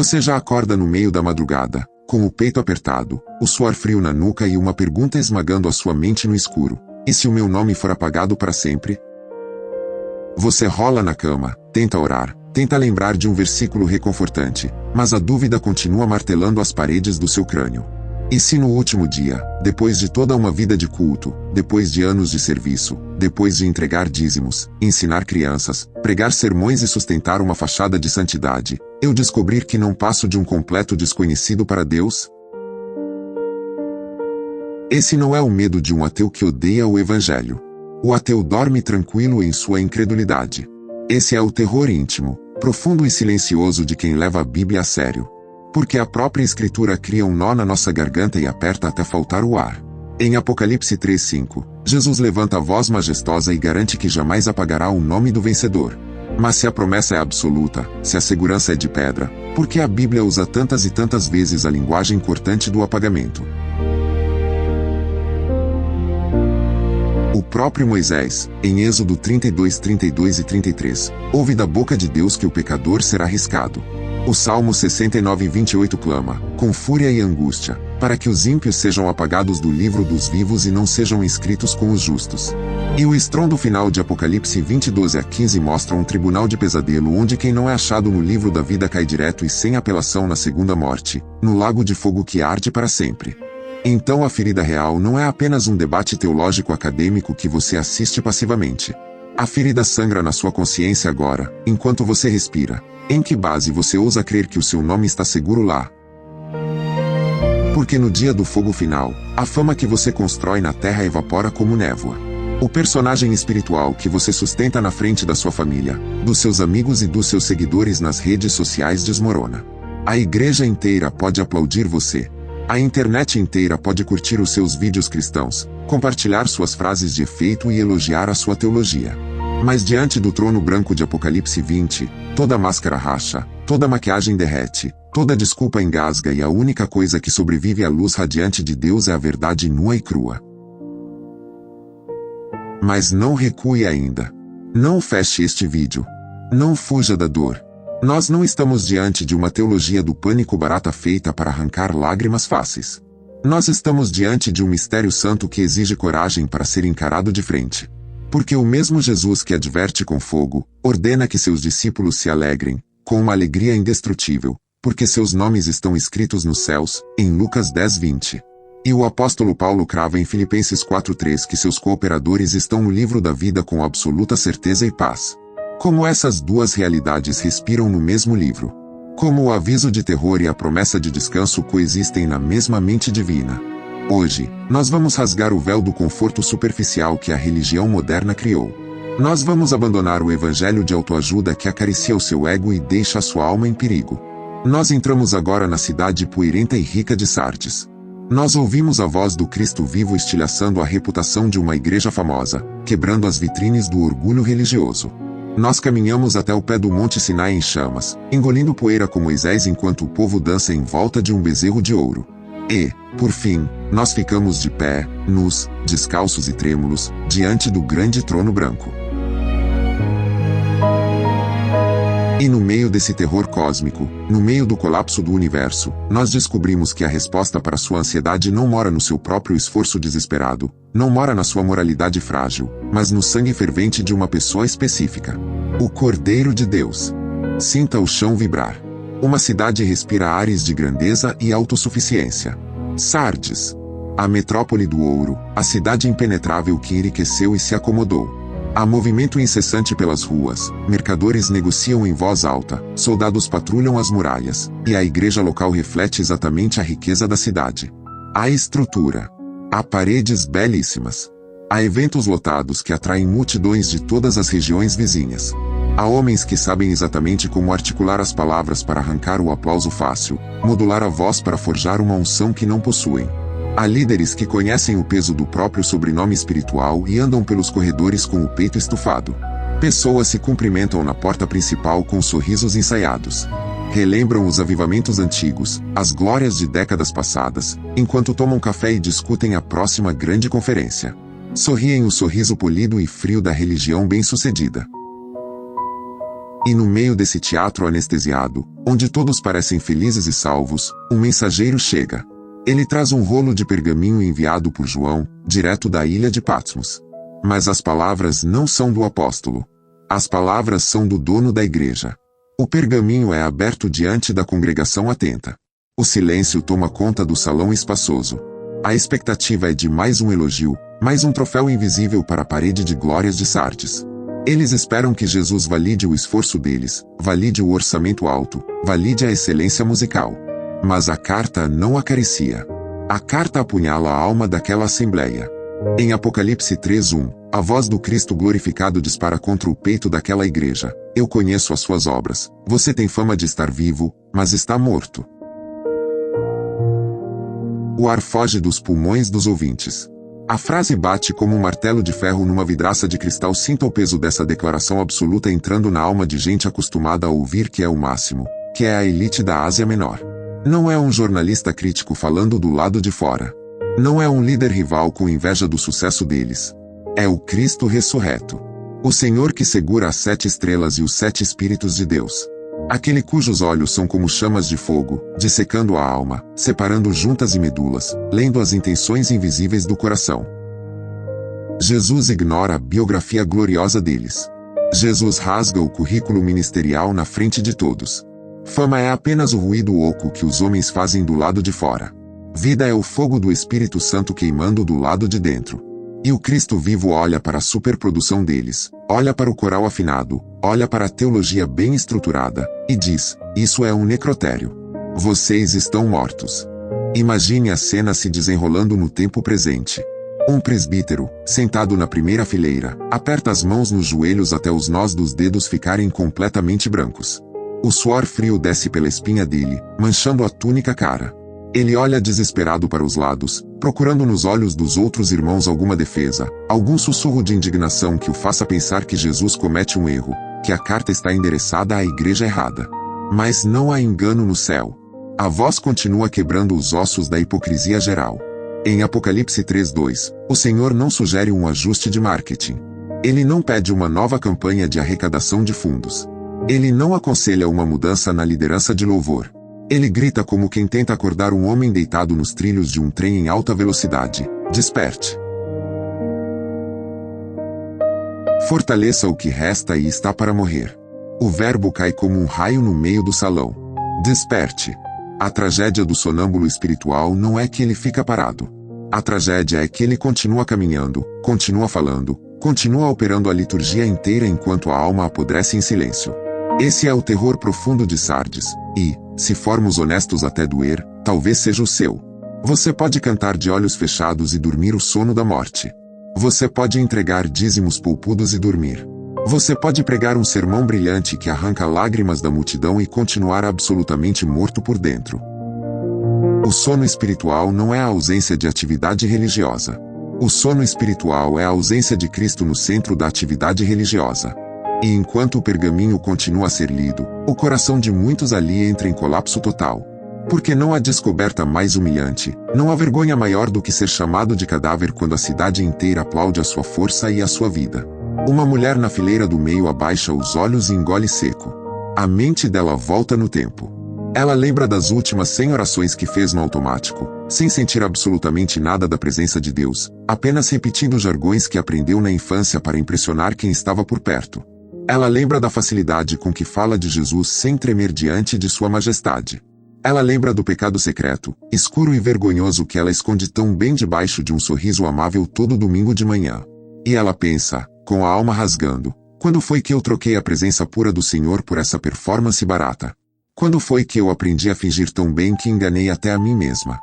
Você já acorda no meio da madrugada, com o peito apertado, o suor frio na nuca e uma pergunta esmagando a sua mente no escuro: e se o meu nome for apagado para sempre? Você rola na cama, tenta orar, tenta lembrar de um versículo reconfortante, mas a dúvida continua martelando as paredes do seu crânio. E se no último dia, depois de toda uma vida de culto, depois de anos de serviço, depois de entregar dízimos, ensinar crianças, pregar sermões e sustentar uma fachada de santidade, eu descobrir que não passo de um completo desconhecido para Deus? Esse não é o medo de um ateu que odeia o Evangelho. O ateu dorme tranquilo em sua incredulidade. Esse é o terror íntimo, profundo e silencioso de quem leva a Bíblia a sério. Porque a própria Escritura cria um nó na nossa garganta e aperta até faltar o ar. Em Apocalipse 3:5, Jesus levanta a voz majestosa e garante que jamais apagará o nome do vencedor. Mas se a promessa é absoluta, se a segurança é de pedra, por que a Bíblia usa tantas e tantas vezes a linguagem cortante do apagamento? O próprio Moisés, em Êxodo 32, 32 e 33, ouve da boca de Deus que o pecador será riscado. O Salmo 69, 28 clama, com fúria e angústia, para que os ímpios sejam apagados do livro dos vivos e não sejam inscritos com os justos. E o estrondo final de Apocalipse 20, 12 a 15 mostra um tribunal de pesadelo onde quem não é achado no livro da vida cai direto e sem apelação na segunda morte, no lago de fogo que arde para sempre. Então a ferida real não é apenas um debate teológico acadêmico que você assiste passivamente. A ferida sangra na sua consciência agora, enquanto você respira. Em que base você ousa crer que o seu nome está seguro lá? Porque no dia do fogo final, a fama que você constrói na terra evapora como névoa. O personagem espiritual que você sustenta na frente da sua família, dos seus amigos e dos seus seguidores nas redes sociais desmorona. A igreja inteira pode aplaudir você. A internet inteira pode curtir os seus vídeos cristãos, compartilhar suas frases de efeito e elogiar a sua teologia. Mas diante do trono branco de Apocalipse 20, toda máscara racha, toda maquiagem derrete, toda desculpa engasga e a única coisa que sobrevive à luz radiante de Deus é a verdade nua e crua. Mas não recue ainda. Não feche este vídeo. Não fuja da dor. Nós não estamos diante de uma teologia do pânico barata feita para arrancar lágrimas fáceis. Nós estamos diante de um mistério santo que exige coragem para ser encarado de frente. Porque o mesmo Jesus que adverte com fogo, ordena que seus discípulos se alegrem, com uma alegria indestrutível, porque seus nomes estão escritos nos céus, em Lucas 10:20. E o apóstolo Paulo crava em Filipenses 4:3 que seus cooperadores estão no livro da vida com absoluta certeza e paz. Como essas duas realidades respiram no mesmo livro. Como o aviso de terror e a promessa de descanso coexistem na mesma mente divina. Hoje, nós vamos rasgar o véu do conforto superficial que a religião moderna criou. Nós vamos abandonar o evangelho de autoajuda que acaricia o seu ego e deixa a sua alma em perigo. Nós entramos agora na cidade poeirenta e rica de Sardes. Nós ouvimos a voz do Cristo vivo estilhaçando a reputação de uma igreja famosa, quebrando as vitrines do orgulho religioso. Nós caminhamos até o pé do Monte Sinai em chamas, engolindo poeira com Moisés enquanto o povo dança em volta de um bezerro de ouro. E, por fim, nós ficamos de pé, nus, descalços e trêmulos, diante do grande trono branco. E no meio desse terror cósmico, no meio do colapso do universo, nós descobrimos que a resposta para sua ansiedade não mora no seu próprio esforço desesperado, não mora na sua moralidade frágil, mas no sangue fervente de uma pessoa específica. O Cordeiro de Deus. Sinta o chão vibrar. Uma cidade respira ares de grandeza e autossuficiência. Sardes. A metrópole do ouro, a cidade impenetrável que enriqueceu e se acomodou. Há movimento incessante pelas ruas, mercadores negociam em voz alta, soldados patrulham as muralhas, e a igreja local reflete exatamente a riqueza da cidade. Há estrutura. Há paredes belíssimas. Há eventos lotados que atraem multidões de todas as regiões vizinhas. Há homens que sabem exatamente como articular as palavras para arrancar o aplauso fácil, modular a voz para forjar uma unção que não possuem. Há líderes que conhecem o peso do próprio sobrenome espiritual e andam pelos corredores com o peito estufado. Pessoas se cumprimentam na porta principal com sorrisos ensaiados. Relembram os avivamentos antigos, as glórias de décadas passadas, enquanto tomam café e discutem a próxima grande conferência. Sorriem o sorriso polido e frio da religião bem-sucedida. E no meio desse teatro anestesiado, onde todos parecem felizes e salvos, um mensageiro chega. Ele traz um rolo de pergaminho enviado por João, direto da ilha de Patmos. Mas as palavras não são do apóstolo. As palavras são do dono da igreja. O pergaminho é aberto diante da congregação atenta. O silêncio toma conta do salão espaçoso. A expectativa é de mais um elogio, mais um troféu invisível para a parede de glórias de Sardes. Eles esperam que Jesus valide o esforço deles, valide o orçamento alto, valide a excelência musical. Mas a carta não acaricia. A carta apunhala a alma daquela assembleia. Em Apocalipse 3:1, a voz do Cristo glorificado dispara contra o peito daquela igreja. Eu conheço as suas obras. Você tem fama de estar vivo, mas está morto. O ar foge dos pulmões dos ouvintes. A frase bate como um martelo de ferro numa vidraça de cristal. Sinta o peso dessa declaração absoluta entrando na alma de gente acostumada a ouvir que é o máximo, que é a elite da Ásia Menor. Não é um jornalista crítico falando do lado de fora. Não é um líder rival com inveja do sucesso deles. É o Cristo ressurreto. O Senhor que segura as 7 estrelas e os 7 Espíritos de Deus. Aquele cujos olhos são como chamas de fogo, dissecando a alma, separando juntas e medulas, lendo as intenções invisíveis do coração. Jesus ignora a biografia gloriosa deles. Jesus rasga o currículo ministerial na frente de todos. Fama é apenas o ruído oco que os homens fazem do lado de fora. Vida é o fogo do Espírito Santo queimando do lado de dentro. E o Cristo vivo olha para a superprodução deles, olha para o coral afinado, olha para a teologia bem estruturada, e diz: isso é um necrotério. Vocês estão mortos. Imagine a cena se desenrolando no tempo presente. Um presbítero, sentado na primeira fileira, aperta as mãos nos joelhos até os nós dos dedos ficarem completamente brancos. O suor frio desce pela espinha dele, manchando a túnica cara. Ele olha desesperado para os lados, procurando nos olhos dos outros irmãos alguma defesa, algum sussurro de indignação que o faça pensar que Jesus comete um erro, que a carta está endereçada à igreja errada. Mas não há engano no céu. A voz continua quebrando os ossos da hipocrisia geral. Em Apocalipse 3:2, o Senhor não sugere um ajuste de marketing. Ele não pede uma nova campanha de arrecadação de fundos. Ele não aconselha uma mudança na liderança de louvor. Ele grita como quem tenta acordar um homem deitado nos trilhos de um trem em alta velocidade: desperte. Fortaleça o que resta e está para morrer. O verbo cai como um raio no meio do salão. Desperte. A tragédia do sonâmbulo espiritual não é que ele fica parado. A tragédia é que ele continua caminhando, continua falando, continua operando a liturgia inteira enquanto a alma apodrece em silêncio. Esse é o terror profundo de Sardes, e, se formos honestos até doer, talvez seja o seu. Você pode cantar de olhos fechados e dormir o sono da morte. Você pode entregar dízimos poupudos e dormir. Você pode pregar um sermão brilhante que arranca lágrimas da multidão e continuar absolutamente morto por dentro. O sono espiritual não é a ausência de atividade religiosa. O sono espiritual é a ausência de Cristo no centro da atividade religiosa. E enquanto o pergaminho continua a ser lido, o coração de muitos ali entra em colapso total. Porque não há descoberta mais humilhante, não há vergonha maior do que ser chamado de cadáver quando a cidade inteira aplaude a sua força e a sua vida. Uma mulher na fileira do meio abaixa os olhos e engole seco. A mente dela volta no tempo. Ela lembra das últimas 100 orações que fez no automático, sem sentir absolutamente nada da presença de Deus, apenas repetindo jargões que aprendeu na infância para impressionar quem estava por perto. Ela lembra da facilidade com que fala de Jesus sem tremer diante de sua majestade. Ela lembra do pecado secreto, escuro e vergonhoso que ela esconde tão bem debaixo de um sorriso amável todo domingo de manhã. E ela pensa, com a alma rasgando: quando foi que eu troquei a presença pura do Senhor por essa performance barata? Quando foi que eu aprendi a fingir tão bem que enganei até a mim mesma?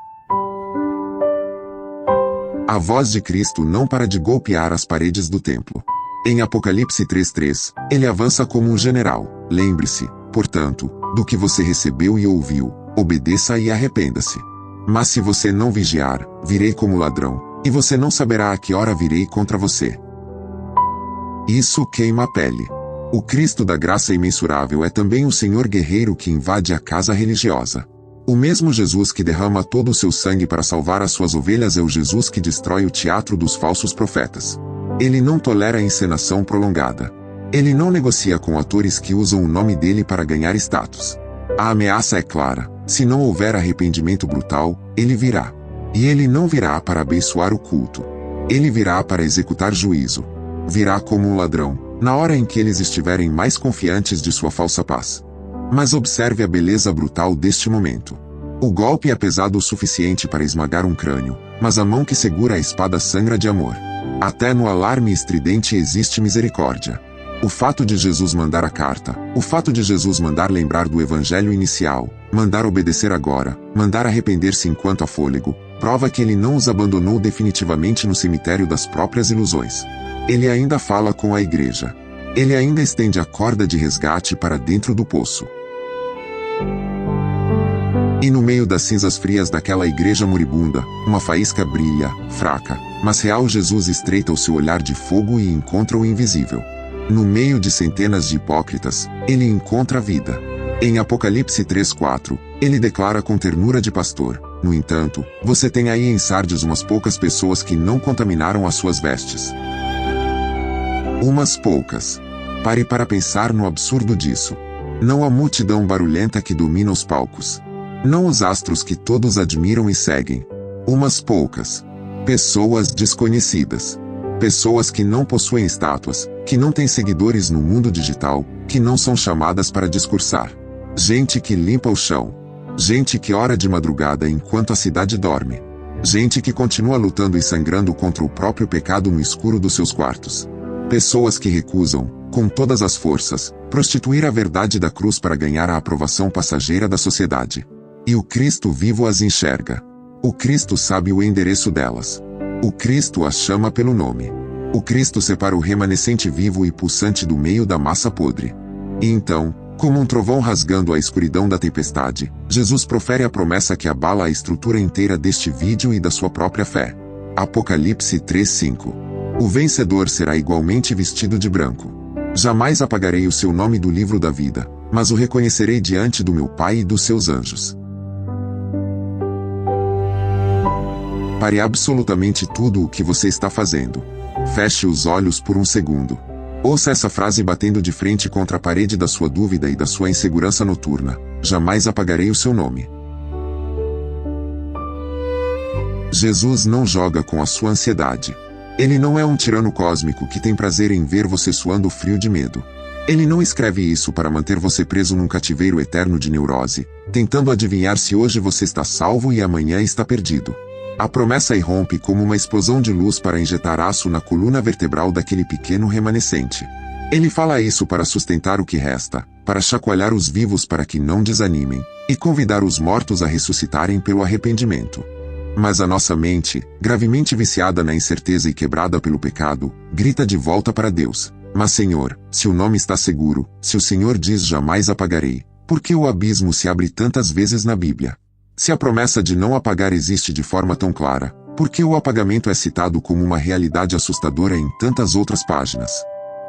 A voz de Cristo não para de golpear as paredes do templo. Em Apocalipse 3:3, ele avança como um general: lembre-se, portanto, do que você recebeu e ouviu, obedeça e arrependa-se. Mas se você não vigiar, virei como ladrão, e você não saberá a que hora virei contra você. Isso queima a pele. O Cristo da graça imensurável é também o Senhor guerreiro que invade a casa religiosa. O mesmo Jesus que derrama todo o seu sangue para salvar as suas ovelhas é o Jesus que destrói o teatro dos falsos profetas. Ele não tolera a encenação prolongada. Ele não negocia com atores que usam o nome dele para ganhar status. A ameaça é clara: se não houver arrependimento brutal, ele virá. E ele não virá para abençoar o culto. Ele virá para executar juízo. Virá como um ladrão, na hora em que eles estiverem mais confiantes de sua falsa paz. Mas observe a beleza brutal deste momento. O golpe é pesado o suficiente para esmagar um crânio, mas a mão que segura a espada sangra de amor. Até no alarme estridente existe misericórdia. O fato de Jesus mandar a carta, o fato de Jesus mandar lembrar do evangelho inicial, mandar obedecer agora, mandar arrepender-se enquanto há fôlego, prova que ele não os abandonou definitivamente no cemitério das próprias ilusões. Ele ainda fala com a igreja. Ele ainda estende a corda de resgate para dentro do poço. E no meio das cinzas frias daquela igreja moribunda, uma faísca brilha, fraca, mas real. Jesus estreita o seu olhar de fogo e encontra o invisível. No meio de centenas de hipócritas, ele encontra a vida. Em Apocalipse 3:4, ele declara com ternura de pastor: no entanto, você tem aí em Sardes umas poucas pessoas que não contaminaram as suas vestes. Umas poucas. Pare para pensar no absurdo disso. Não a multidão barulhenta que domina os palcos. Não os astros que todos admiram e seguem. Umas poucas. Pessoas desconhecidas. Pessoas que não possuem estátuas, que não têm seguidores no mundo digital, que não são chamadas para discursar. Gente que limpa o chão. Gente que ora de madrugada enquanto a cidade dorme. Gente que continua lutando e sangrando contra o próprio pecado no escuro dos seus quartos. Pessoas que recusam, com todas as forças, prostituir a verdade da cruz para ganhar a aprovação passageira da sociedade. E o Cristo vivo as enxerga. O Cristo sabe o endereço delas. O Cristo as chama pelo nome. O Cristo separa o remanescente vivo e pulsante do meio da massa podre. E então, como um trovão rasgando a escuridão da tempestade, Jesus profere a promessa que abala a estrutura inteira deste vídeo e da sua própria fé. Apocalipse 3:5. O vencedor será igualmente vestido de branco. Jamais apagarei o seu nome do livro da vida, mas o reconhecerei diante do meu Pai e dos seus anjos. Pare absolutamente tudo o que você está fazendo. Feche os olhos por um segundo. Ouça essa frase batendo de frente contra a parede da sua dúvida e da sua insegurança noturna: jamais apagarei o seu nome. Jesus não joga com a sua ansiedade. Ele não é um tirano cósmico que tem prazer em ver você suando frio de medo. Ele não escreve isso para manter você preso num cativeiro eterno de neurose, tentando adivinhar se hoje você está salvo e amanhã está perdido. A promessa irrompe como uma explosão de luz para injetar aço na coluna vertebral daquele pequeno remanescente. Ele fala isso para sustentar o que resta, para chacoalhar os vivos para que não desanimem, e convidar os mortos a ressuscitarem pelo arrependimento. Mas a nossa mente, gravemente viciada na incerteza e quebrada pelo pecado, grita de volta para Deus: mas Senhor, se o nome está seguro, se o Senhor diz jamais apagarei, por que o abismo se abre tantas vezes na Bíblia? Se a promessa de não apagar existe de forma tão clara, por que o apagamento é citado como uma realidade assustadora em tantas outras páginas?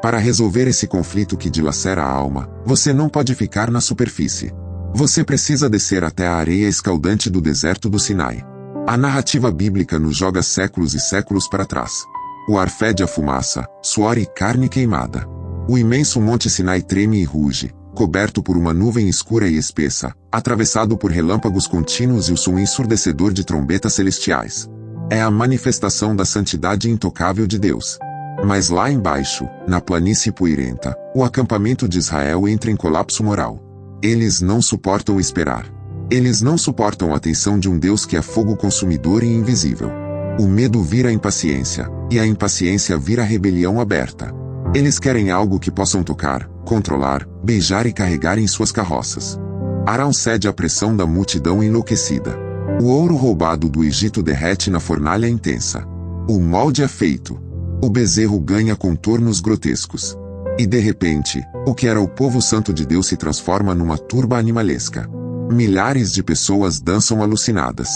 Para resolver esse conflito que dilacera a alma, você não pode ficar na superfície. Você precisa descer até a areia escaldante do deserto do Sinai. A narrativa bíblica nos joga séculos e séculos para trás. O ar fede a fumaça, suor e carne queimada. O imenso Monte Sinai treme e ruge, coberto por uma nuvem escura e espessa, atravessado por relâmpagos contínuos e o som ensurdecedor de trombetas celestiais. É a manifestação da santidade intocável de Deus. Mas lá embaixo, na planície poeirenta, o acampamento de Israel entra em colapso moral. Eles não suportam esperar. Eles não suportam a atenção de um Deus que é fogo consumidor e invisível. O medo vira impaciência, e a impaciência vira rebelião aberta. Eles querem algo que possam tocar, controlar, beijar e carregar em suas carroças. Arão cede à pressão da multidão enlouquecida. O ouro roubado do Egito derrete na fornalha intensa. O molde é feito. O bezerro ganha contornos grotescos. E de repente, o que era o povo santo de Deus se transforma numa turba animalesca. Milhares de pessoas dançam alucinadas.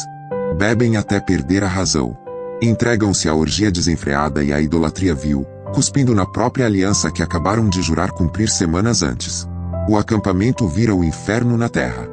Bebem até perder a razão. Entregam-se à orgia desenfreada e à idolatria vil, cuspindo na própria aliança que acabaram de jurar cumprir semanas antes. O acampamento vira o inferno na terra.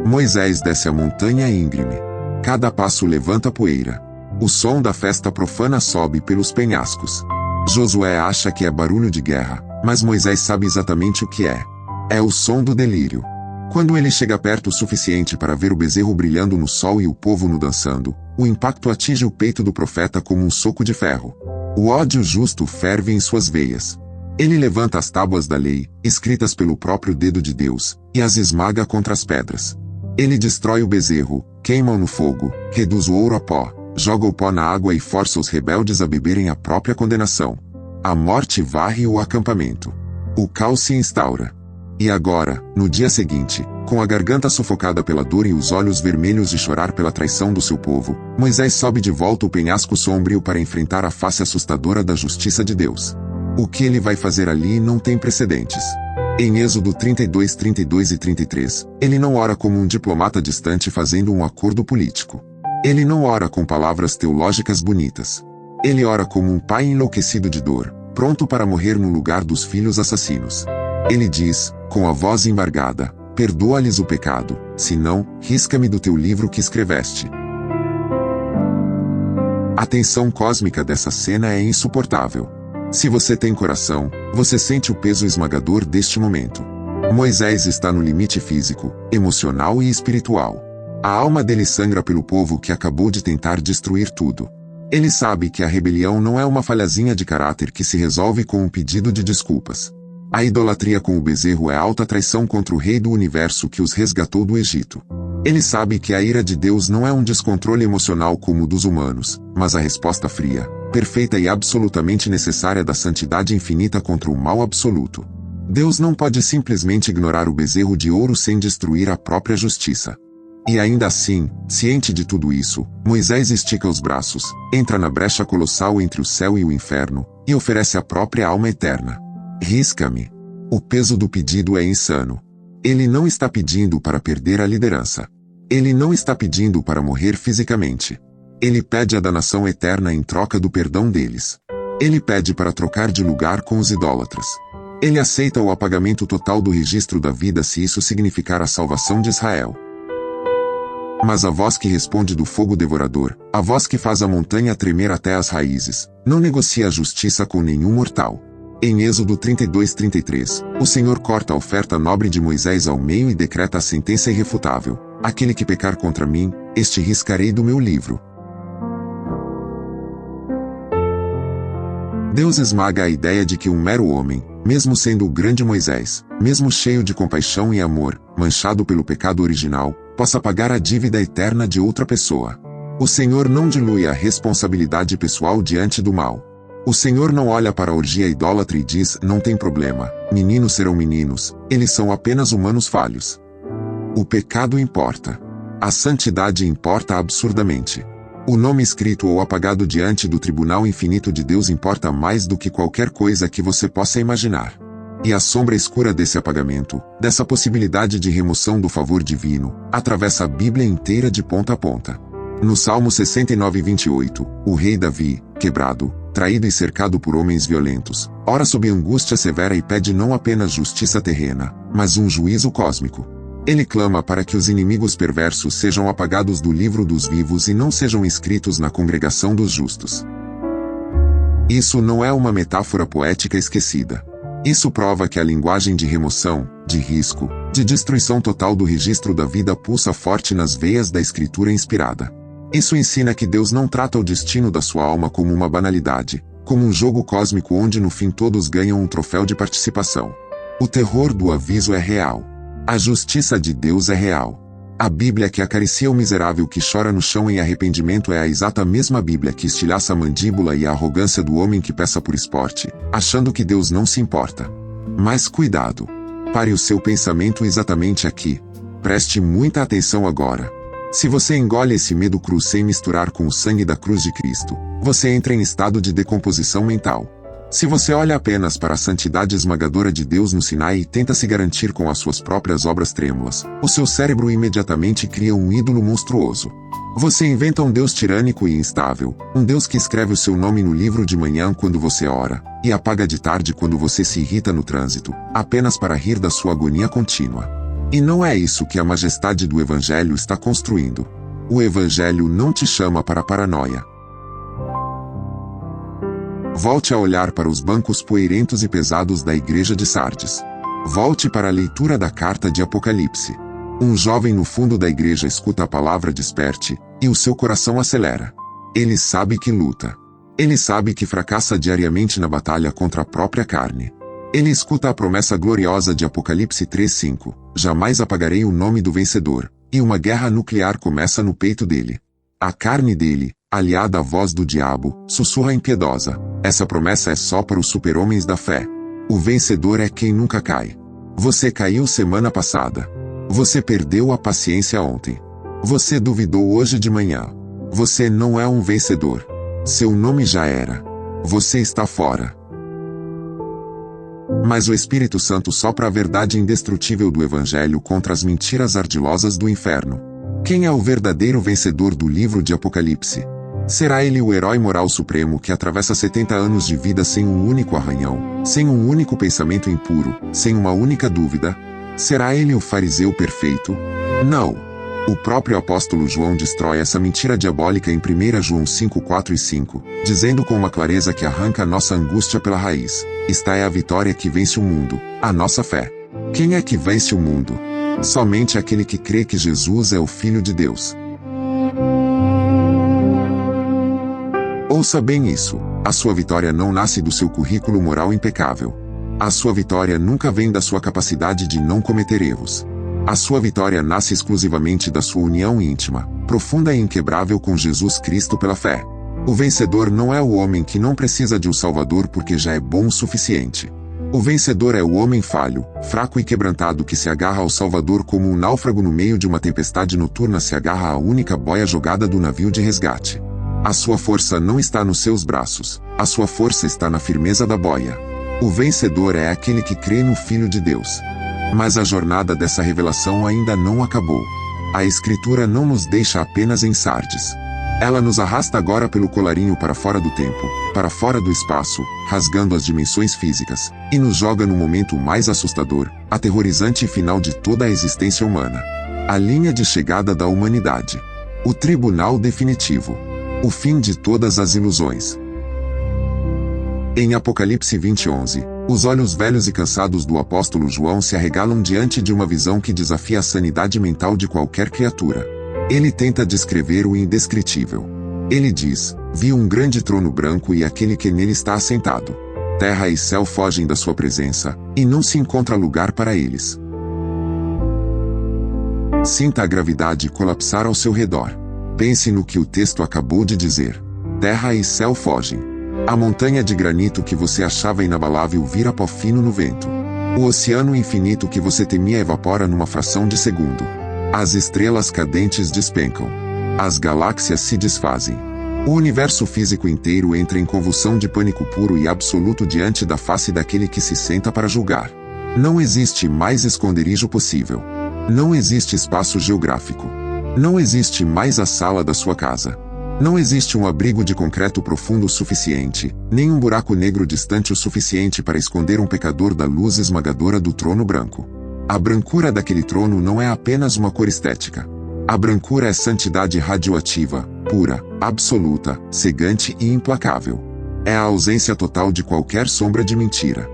Moisés desce a montanha íngreme. Cada passo levanta poeira. O som da festa profana sobe pelos penhascos. Josué acha que é barulho de guerra, mas Moisés sabe exatamente o que é. É o som do delírio. Quando ele chega perto o suficiente para ver o bezerro brilhando no sol e o povo no dançando, o impacto atinge o peito do profeta como um soco de ferro. O ódio justo ferve em suas veias. Ele levanta as tábuas da lei, escritas pelo próprio dedo de Deus, e as esmaga contra as pedras. Ele destrói o bezerro, queima-o no fogo, reduz o ouro a pó, joga o pó na água e força os rebeldes a beberem a própria condenação. A morte varre o acampamento. O caos se instaura. E agora, no dia seguinte, com a garganta sufocada pela dor e os olhos vermelhos de chorar pela traição do seu povo, Moisés sobe de volta o penhasco sombrio para enfrentar a face assustadora da justiça de Deus. O que ele vai fazer ali não tem precedentes. Em Êxodo 32, 32 e 33, ele não ora como um diplomata distante fazendo um acordo político. Ele não ora com palavras teológicas bonitas. Ele ora como um pai enlouquecido de dor, pronto para morrer no lugar dos filhos assassinos. Ele diz, com a voz embargada, perdoa-lhes o pecado, senão, risca-me do teu livro que escreveste. A tensão cósmica dessa cena é insuportável. Se você tem coração, você sente o peso esmagador deste momento. Moisés está no limite físico, emocional e espiritual. A alma dele sangra pelo povo que acabou de tentar destruir tudo. Ele sabe que a rebelião não é uma falhazinha de caráter que se resolve com um pedido de desculpas. A idolatria com o bezerro é alta traição contra o rei do universo que os resgatou do Egito. Ele sabe que a ira de Deus não é um descontrole emocional como o dos humanos, mas a resposta fria, perfeita e absolutamente necessária da santidade infinita contra o mal absoluto. Deus não pode simplesmente ignorar o bezerro de ouro sem destruir a própria justiça. E ainda assim, ciente de tudo isso, Moisés estica os braços, entra na brecha colossal entre o céu e o inferno, e oferece a própria alma eterna. Risca-me. O peso do pedido é insano. Ele não está pedindo para perder a liderança. Ele não está pedindo para morrer fisicamente. Ele pede a danação eterna em troca do perdão deles. Ele pede para trocar de lugar com os idólatras. Ele aceita o apagamento total do registro da vida se isso significar a salvação de Israel. Mas a voz que responde do fogo devorador, a voz que faz a montanha tremer até as raízes, não negocia a justiça com nenhum mortal. Em Êxodo 32, 33, o Senhor corta a oferta nobre de Moisés ao meio e decreta a sentença irrefutável: aquele que pecar contra mim, este riscarei do meu livro. Deus esmaga a ideia de que um mero homem, mesmo sendo o grande Moisés, mesmo cheio de compaixão e amor, manchado pelo pecado original, possa pagar a dívida eterna de outra pessoa. O Senhor não dilui a responsabilidade pessoal diante do mal. O Senhor não olha para a orgia idólatra e diz, não tem problema, meninos serão meninos, eles são apenas humanos falhos. O pecado importa. A santidade importa absurdamente. O nome escrito ou apagado diante do tribunal infinito de Deus importa mais do que qualquer coisa que você possa imaginar. E a sombra escura desse apagamento, dessa possibilidade de remoção do favor divino, atravessa a Bíblia inteira de ponta a ponta. No Salmo 69, 28, o rei Davi, quebrado, traído e cercado por homens violentos, ora sob angústia severa e pede não apenas justiça terrena, mas um juízo cósmico. Ele clama para que os inimigos perversos sejam apagados do livro dos vivos e não sejam inscritos na congregação dos justos. Isso não é uma metáfora poética esquecida. Isso prova que a linguagem de remoção, de risco, de destruição total do registro da vida pulsa forte nas veias da escritura inspirada. Isso ensina que Deus não trata o destino da sua alma como uma banalidade, como um jogo cósmico onde no fim todos ganham um troféu de participação. O terror do aviso é real. A justiça de Deus é real. A Bíblia que acaricia o miserável que chora no chão em arrependimento é a exata mesma Bíblia que estilhaça a mandíbula e a arrogância do homem que peça por esporte, achando que Deus não se importa. Mas cuidado. Pare o seu pensamento exatamente aqui. Preste muita atenção agora. Se você engole esse medo cru sem misturar com o sangue da cruz de Cristo, você entra em estado de decomposição mental. Se você olha apenas para a santidade esmagadora de Deus no Sinai e tenta se garantir com as suas próprias obras trêmulas, o seu cérebro imediatamente cria um ídolo monstruoso. Você inventa um Deus tirânico e instável, um Deus que escreve o seu nome no livro de manhã quando você ora, e apaga de tarde quando você se irrita no trânsito, apenas para rir da sua agonia contínua. E não é isso que a majestade do Evangelho está construindo. O Evangelho não te chama para a paranoia. Volte a olhar para os bancos poeirentos e pesados da igreja de Sardes. Volte para a leitura da carta de Apocalipse. Um jovem no fundo da igreja escuta a palavra desperte, e o seu coração acelera. Ele sabe que luta. Ele sabe que fracassa diariamente na batalha contra a própria carne. Ele escuta a promessa gloriosa de Apocalipse 3:5, jamais apagarei o nome do vencedor, e uma guerra nuclear começa no peito dele. A carne dele, aliada à voz do diabo, sussurra impiedosa. Essa promessa é só para os super-homens da fé. O vencedor é quem nunca cai. Você caiu semana passada. Você perdeu a paciência ontem. Você duvidou hoje de manhã. Você não é um vencedor. Seu nome já era. Você está fora. Mas o Espírito Santo sopra a verdade indestrutível do Evangelho contra as mentiras ardilosas do inferno. Quem é o verdadeiro vencedor do livro de Apocalipse? Será ele o herói moral supremo que atravessa 70 anos de vida sem um único arranhão, sem um único pensamento impuro, sem uma única dúvida? Será ele o fariseu perfeito? Não. O próprio apóstolo João destrói essa mentira diabólica em 1 João 5:4 e 5, dizendo com uma clareza que arranca nossa angústia pela raiz. Esta é a vitória que vence o mundo, a nossa fé. Quem é que vence o mundo? Somente aquele que crê que Jesus é o Filho de Deus. Ouça bem isso. A sua vitória não nasce do seu currículo moral impecável. A sua vitória nunca vem da sua capacidade de não cometer erros. A sua vitória nasce exclusivamente da sua união íntima, profunda e inquebrável com Jesus Cristo pela fé. O vencedor não é o homem que não precisa de um Salvador porque já é bom o suficiente. O vencedor é o homem falho, fraco e quebrantado que se agarra ao Salvador como um náufrago no meio de uma tempestade noturna se agarra à única boia jogada do navio de resgate. A sua força não está nos seus braços, a sua força está na firmeza da boia. O vencedor é aquele que crê no Filho de Deus. Mas a jornada dessa revelação ainda não acabou. A Escritura não nos deixa apenas em Sardes. Ela nos arrasta agora pelo colarinho para fora do tempo, para fora do espaço, rasgando as dimensões físicas, e nos joga no momento mais assustador, aterrorizante e final de toda a existência humana. A linha de chegada da humanidade. O tribunal definitivo. O fim de todas as ilusões. Em Apocalipse 20:11, os olhos velhos e cansados do apóstolo João se arregalam diante de uma visão que desafia a sanidade mental de qualquer criatura. Ele tenta descrever o indescritível. Ele diz: vi um grande trono branco e aquele que nele está assentado. Terra e céu fogem da sua presença, e não se encontra lugar para eles. Sinta a gravidade colapsar ao seu redor. Pense no que o texto acabou de dizer. Terra e céu fogem. A montanha de granito que você achava inabalável vira pó fino no vento. O oceano infinito que você temia evapora numa fração de segundo. As estrelas cadentes despencam. As galáxias se desfazem. O universo físico inteiro entra em convulsão de pânico puro e absoluto diante da face daquele que se senta para julgar. Não existe mais esconderijo possível. Não existe espaço geográfico. Não existe mais a sala da sua casa. Não existe um abrigo de concreto profundo o suficiente, nem um buraco negro distante o suficiente para esconder um pecador da luz esmagadora do trono branco. A brancura daquele trono não é apenas uma cor estética. A brancura é santidade radioativa, pura, absoluta, cegante e implacável. É a ausência total de qualquer sombra de mentira.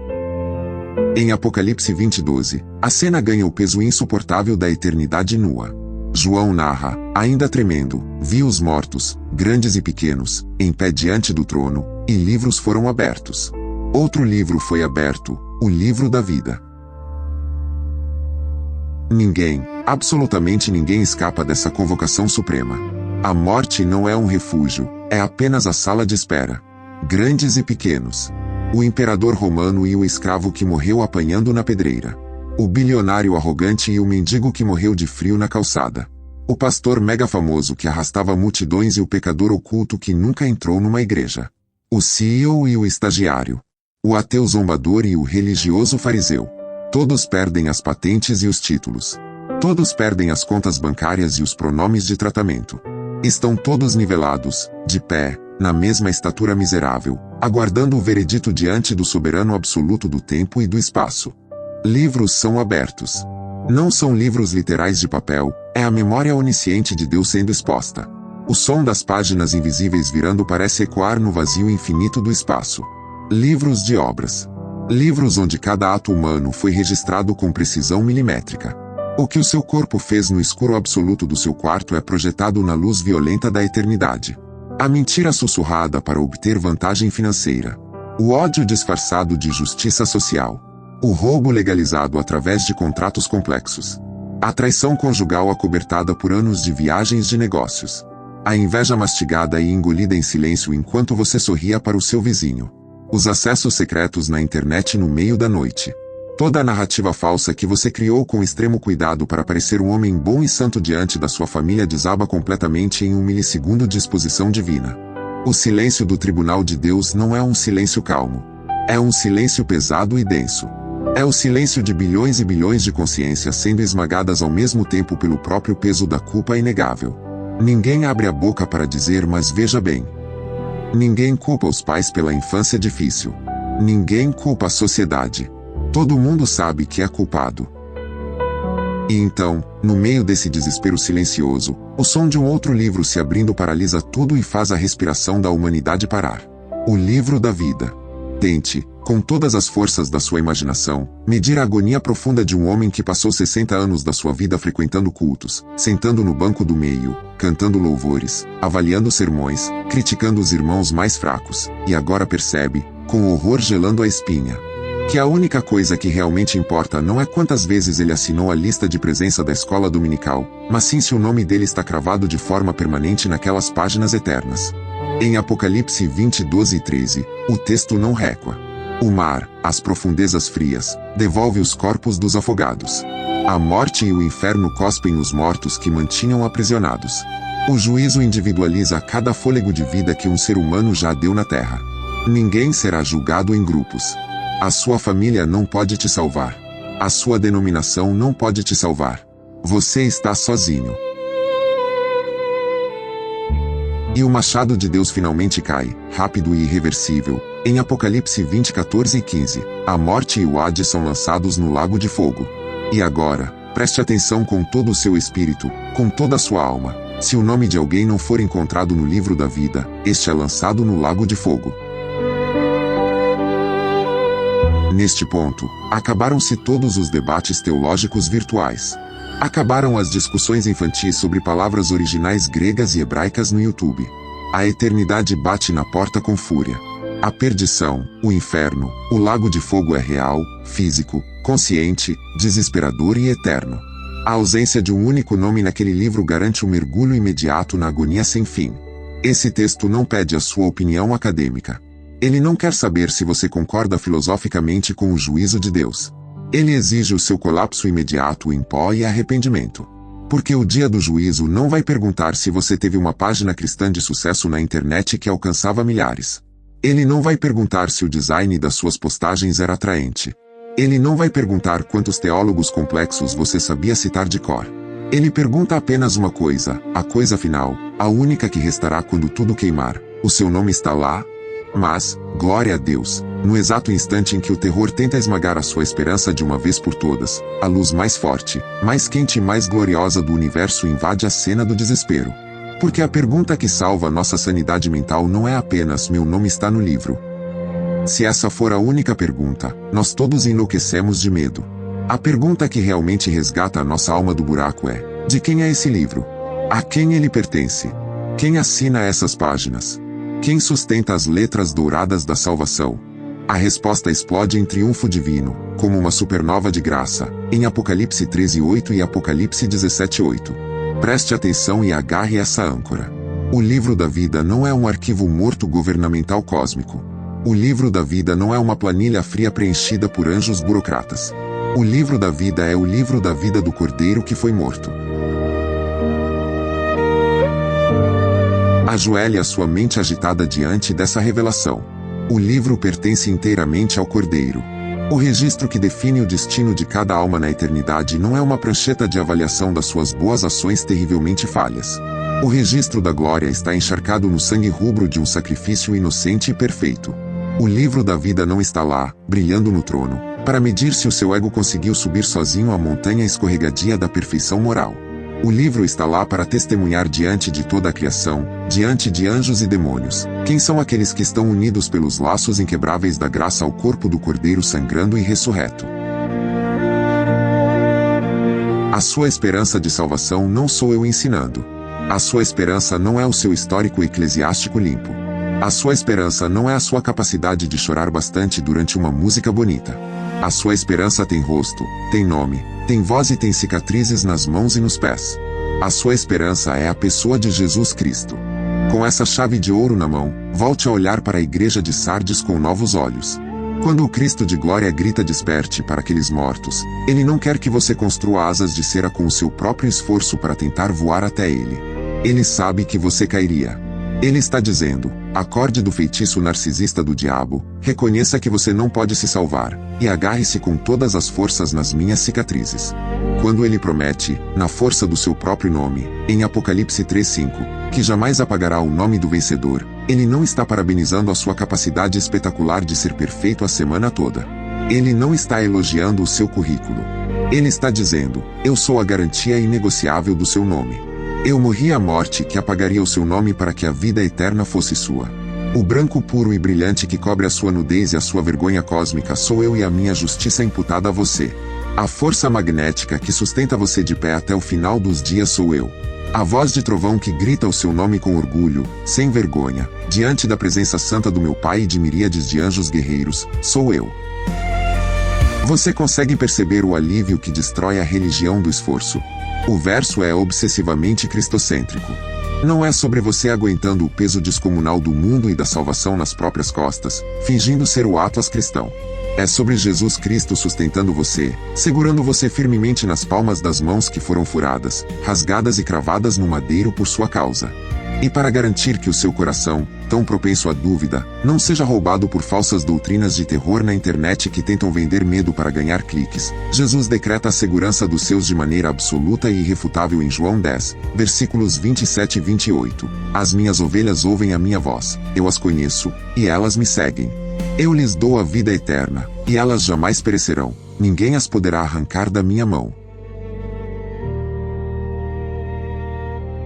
Em Apocalipse 20:12, a cena ganha o peso insuportável da eternidade nua. João narra, ainda tremendo, vi os mortos, grandes e pequenos, em pé diante do trono, e livros foram abertos. Outro livro foi aberto, o livro da vida. Ninguém, absolutamente ninguém escapa dessa convocação suprema. A morte não é um refúgio, é apenas a sala de espera. Grandes e pequenos. O imperador romano e o escravo que morreu apanhando na pedreira. O bilionário arrogante e o mendigo que morreu de frio na calçada. O pastor mega famoso que arrastava multidões e o pecador oculto que nunca entrou numa igreja. O CEO e o estagiário. O ateu zombador e o religioso fariseu. Todos perdem as patentes e os títulos. Todos perdem as contas bancárias e os pronomes de tratamento. Estão todos nivelados, de pé, na mesma estatura miserável, aguardando o veredito diante do soberano absoluto do tempo e do espaço. Livros são abertos. Não são livros literais de papel, é a memória onisciente de Deus sendo exposta. O som das páginas invisíveis virando parece ecoar no vazio infinito do espaço. Livros de obras. Livros onde cada ato humano foi registrado com precisão milimétrica. O que o seu corpo fez no escuro absoluto do seu quarto é projetado na luz violenta da eternidade. A mentira sussurrada para obter vantagem financeira. O ódio disfarçado de justiça social. O roubo legalizado através de contratos complexos. A traição conjugal acobertada por anos de viagens de negócios. A inveja mastigada e engolida em silêncio enquanto você sorria para o seu vizinho. Os acessos secretos na internet no meio da noite. Toda a narrativa falsa que você criou com extremo cuidado para parecer um homem bom e santo diante da sua família desaba completamente em um milissegundo de exposição divina. O silêncio do tribunal de Deus não é um silêncio calmo. É um silêncio pesado e denso. É o silêncio de bilhões e bilhões de consciências sendo esmagadas ao mesmo tempo pelo próprio peso da culpa inegável. Ninguém abre a boca para dizer, mas veja bem. Ninguém culpa os pais pela infância difícil. Ninguém culpa a sociedade. Todo mundo sabe que é culpado. E então, no meio desse desespero silencioso, o som de um outro livro se abrindo paralisa tudo e faz a respiração da humanidade parar. O livro da vida. Tente, com todas as forças da sua imaginação, medir a agonia profunda de um homem que passou 60 anos da sua vida frequentando cultos, sentando no banco do meio, cantando louvores, avaliando sermões, criticando os irmãos mais fracos, e agora percebe, com horror gelando a espinha, que a única coisa que realmente importa não é quantas vezes ele assinou a lista de presença da escola dominical, mas sim se o nome dele está cravado de forma permanente naquelas páginas eternas. Em Apocalipse 20, 12 e 13, o texto não recua. O mar, as profundezas frias, devolve os corpos dos afogados. A morte e o inferno cospem os mortos que mantinham aprisionados. O juízo individualiza cada fôlego de vida que um ser humano já deu na terra. Ninguém será julgado em grupos. A sua família não pode te salvar. A sua denominação não pode te salvar. Você está sozinho. E o machado de Deus finalmente cai, rápido e irreversível, em Apocalipse 20, 14 e 15. A morte e o Hades são lançados no lago de fogo. E agora, preste atenção com todo o seu espírito, com toda a sua alma. Se o nome de alguém não for encontrado no livro da vida, este é lançado no lago de fogo. Neste ponto, acabaram-se todos os debates teológicos virtuais. Acabaram as discussões infantis sobre palavras originais gregas e hebraicas no YouTube. A eternidade bate na porta com fúria. A perdição, o inferno, o lago de fogo é real, físico, consciente, desesperador e eterno. A ausência de um único nome naquele livro garante um mergulho imediato na agonia sem fim. Esse texto não pede a sua opinião acadêmica. Ele não quer saber se você concorda filosoficamente com o juízo de Deus. Ele exige o seu colapso imediato em pó e arrependimento. Porque o dia do juízo não vai perguntar se você teve uma página cristã de sucesso na internet que alcançava milhares. Ele não vai perguntar se o design das suas postagens era atraente. Ele não vai perguntar quantos teólogos complexos você sabia citar de cor. Ele pergunta apenas uma coisa, a coisa final, a única que restará quando tudo queimar. O seu nome está lá? Mas, glória a Deus, no exato instante em que o terror tenta esmagar a sua esperança de uma vez por todas, a luz mais forte, mais quente e mais gloriosa do universo invade a cena do desespero. Porque a pergunta que salva nossa sanidade mental não é apenas meu nome está no livro. Se essa for a única pergunta, nós todos enlouquecemos de medo. A pergunta que realmente resgata a nossa alma do buraco é: de quem é esse livro? A quem ele pertence? Quem assina essas páginas? Quem sustenta as letras douradas da salvação? A resposta explode em triunfo divino, como uma supernova de graça, em Apocalipse 13:8 e Apocalipse 17:8. Preste atenção e agarre essa âncora. O livro da vida não é um arquivo morto governamental cósmico. O livro da vida não é uma planilha fria preenchida por anjos burocratas. O livro da vida é o livro da vida do Cordeiro que foi morto. Ajoelhe a sua mente agitada diante dessa revelação. O livro pertence inteiramente ao Cordeiro. O registro que define o destino de cada alma na eternidade não é uma prancheta de avaliação das suas boas ações terrivelmente falhas. O registro da glória está encharcado no sangue rubro de um sacrifício inocente e perfeito. O livro da vida não está lá, brilhando no trono, para medir se o seu ego conseguiu subir sozinho a montanha escorregadia da perfeição moral. O livro está lá para testemunhar diante de toda a criação, diante de anjos e demônios. Quem são aqueles que estão unidos pelos laços inquebráveis da graça ao corpo do Cordeiro sangrando e ressurreto? A sua esperança de salvação não sou eu ensinando. A sua esperança não é o seu histórico eclesiástico limpo. A sua esperança não é a sua capacidade de chorar bastante durante uma música bonita. A sua esperança tem rosto, tem nome, tem voz e tem cicatrizes nas mãos e nos pés. A sua esperança é a pessoa de Jesus Cristo. Com essa chave de ouro na mão, volte a olhar para a igreja de Sardes com novos olhos. Quando o Cristo de glória grita desperte para aqueles mortos, ele não quer que você construa asas de cera com o seu próprio esforço para tentar voar até ele. Ele sabe que você cairia. Ele está dizendo, acorde do feitiço narcisista do diabo, reconheça que você não pode se salvar, e agarre-se com todas as forças nas minhas cicatrizes. Quando ele promete, na força do seu próprio nome, em Apocalipse 3:5, que jamais apagará o nome do vencedor, ele não está parabenizando a sua capacidade espetacular de ser perfeito a semana toda. Ele não está elogiando o seu currículo. Ele está dizendo, eu sou a garantia inegociável do seu nome. Eu morri a morte que apagaria o seu nome para que a vida eterna fosse sua. O branco puro e brilhante que cobre a sua nudez e a sua vergonha cósmica sou eu e a minha justiça imputada a você. A força magnética que sustenta você de pé até o final dos dias sou eu. A voz de trovão que grita o seu nome com orgulho, sem vergonha, diante da presença santa do meu Pai e de miríades de anjos guerreiros, sou eu. Você consegue perceber o alívio que destrói a religião do esforço? O verso é obsessivamente cristocêntrico. Não é sobre você aguentando o peso descomunal do mundo e da salvação nas próprias costas, fingindo ser o Atlas cristão. É sobre Jesus Cristo sustentando você, segurando você firmemente nas palmas das mãos que foram furadas, rasgadas e cravadas no madeiro por sua causa. E para garantir que o seu coração, tão propenso à dúvida, não seja roubado por falsas doutrinas de terror na internet que tentam vender medo para ganhar cliques, Jesus decreta a segurança dos seus de maneira absoluta e irrefutável em João 10, versículos 27 e 28. As minhas ovelhas ouvem a minha voz, eu as conheço, e elas me seguem. Eu lhes dou a vida eterna, e elas jamais perecerão, ninguém as poderá arrancar da minha mão.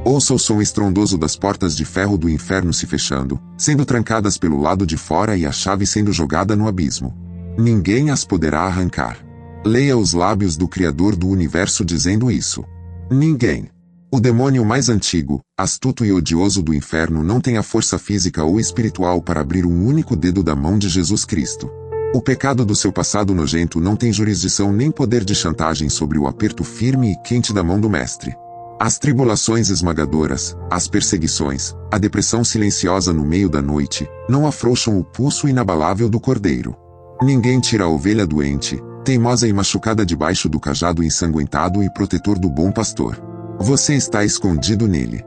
Ouça o som estrondoso das portas de ferro do inferno se fechando, sendo trancadas pelo lado de fora e a chave sendo jogada no abismo. Ninguém as poderá arrancar. Leia os lábios do Criador do universo dizendo isso. Ninguém. O demônio mais antigo, astuto e odioso do inferno não tem a força física ou espiritual para abrir um único dedo da mão de Jesus Cristo. O pecado do seu passado nojento não tem jurisdição nem poder de chantagem sobre o aperto firme e quente da mão do Mestre. As tribulações esmagadoras, as perseguições, a depressão silenciosa no meio da noite, não afrouxam o pulso inabalável do Cordeiro. Ninguém tira a ovelha doente, teimosa e machucada debaixo do cajado ensanguentado e protetor do bom pastor. Você está escondido nele.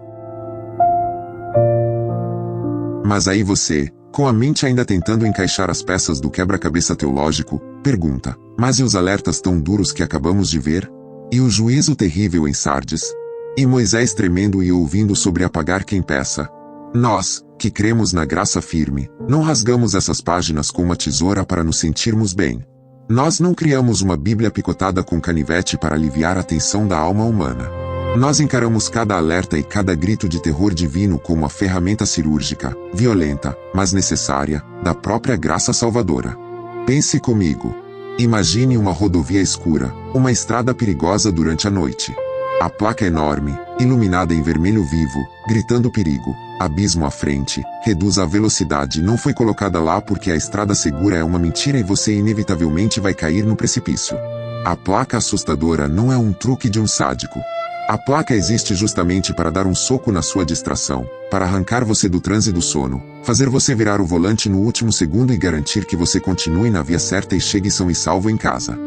Mas aí você, com a mente ainda tentando encaixar as peças do quebra-cabeça teológico, pergunta, mas e os alertas tão duros que acabamos de ver? E o juízo terrível em Sardes? E Moisés tremendo e ouvindo sobre apagar quem peça? Nós, que cremos na graça firme, não rasgamos essas páginas com uma tesoura para nos sentirmos bem. Nós não criamos uma Bíblia picotada com canivete para aliviar a tensão da alma humana. Nós encaramos cada alerta e cada grito de terror divino como a ferramenta cirúrgica, violenta, mas necessária, da própria graça salvadora. Pense comigo. Imagine uma rodovia escura, uma estrada perigosa durante a noite. A placa enorme, iluminada em vermelho vivo, gritando perigo, abismo à frente, reduz a velocidade não foi colocada lá porque a estrada segura é uma mentira e você inevitavelmente vai cair no precipício. A placa assustadora não é um truque de um sádico. A placa existe justamente para dar um soco na sua distração, para arrancar você do transe do sono, fazer você virar o volante no último segundo e garantir que você continue na via certa e chegue são e salvo em casa.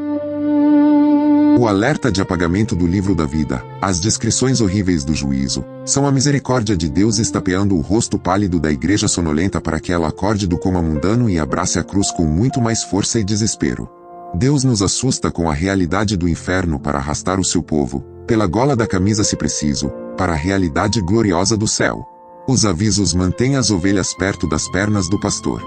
O alerta de apagamento do livro da vida, as descrições horríveis do juízo, são a misericórdia de Deus estapeando o rosto pálido da igreja sonolenta para que ela acorde do coma mundano e abrace a cruz com muito mais força e desespero. Deus nos assusta com a realidade do inferno para arrastar o seu povo, pela gola da camisa se preciso, para a realidade gloriosa do céu. Os avisos mantêm as ovelhas perto das pernas do pastor.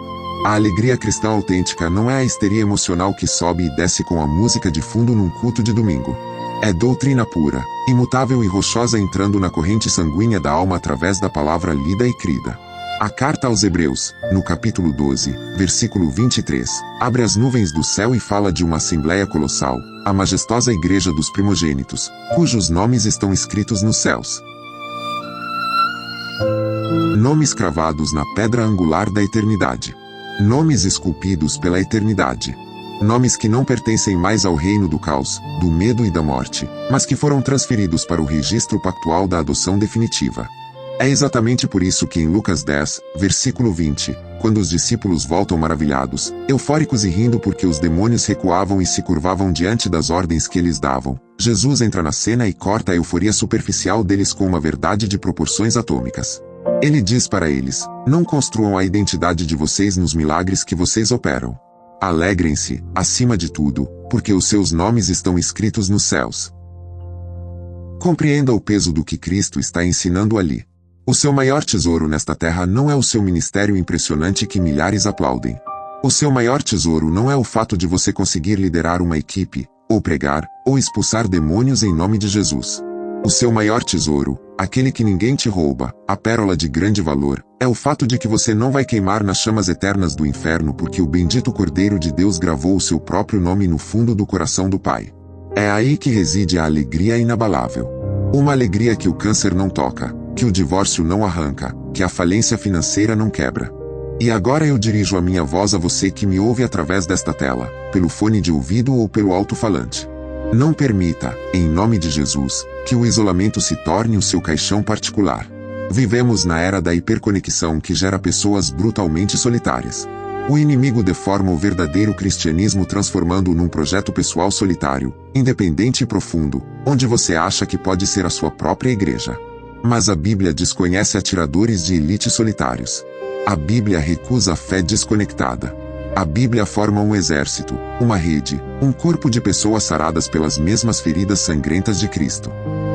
A alegria cristã autêntica não é a histeria emocional que sobe e desce com a música de fundo num culto de domingo. É doutrina pura, imutável e rochosa entrando na corrente sanguínea da alma através da palavra lida e crida. A carta aos Hebreus, no capítulo 12, versículo 23, abre as nuvens do céu e fala de uma assembleia colossal, a majestosa igreja dos primogênitos, cujos nomes estão escritos nos céus. Nomes cravados na pedra angular da eternidade. Nomes esculpidos pela eternidade. Nomes que não pertencem mais ao reino do caos, do medo e da morte, mas que foram transferidos para o registro pactual da adoção definitiva. É exatamente por isso que em Lucas 10, versículo 20, quando os discípulos voltam maravilhados, eufóricos e rindo porque os demônios recuavam e se curvavam diante das ordens que eles davam, Jesus entra na cena e corta a euforia superficial deles com uma verdade de proporções atômicas. Ele diz para eles: não construam a identidade de vocês nos milagres que vocês operam. Alegrem-se, acima de tudo, porque os seus nomes estão escritos nos céus. Compreenda o peso do que Cristo está ensinando ali. O seu maior tesouro nesta terra não é o seu ministério impressionante que milhares aplaudem. O seu maior tesouro não é o fato de você conseguir liderar uma equipe, ou pregar, ou expulsar demônios em nome de Jesus. O seu maior tesouro, aquele que ninguém te rouba, a pérola de grande valor, é o fato de que você não vai queimar nas chamas eternas do inferno porque o bendito Cordeiro de Deus gravou o seu próprio nome no fundo do coração do Pai. É aí que reside a alegria inabalável. Uma alegria que o câncer não toca, que o divórcio não arranca, que a falência financeira não quebra. E agora eu dirijo a minha voz a você que me ouve através desta tela, pelo fone de ouvido ou pelo alto-falante. Não permita, em nome de Jesus, que o isolamento se torne o seu caixão particular. Vivemos na era da hiperconexão que gera pessoas brutalmente solitárias. O inimigo deforma o verdadeiro cristianismo transformando-o num projeto pessoal solitário, independente e profundo, onde você acha que pode ser a sua própria igreja. Mas a Bíblia desconhece atiradores de elite solitários. A Bíblia recusa a fé desconectada. A Bíblia forma um exército, uma rede, um corpo de pessoas saradas pelas mesmas feridas sangrentas de Cristo.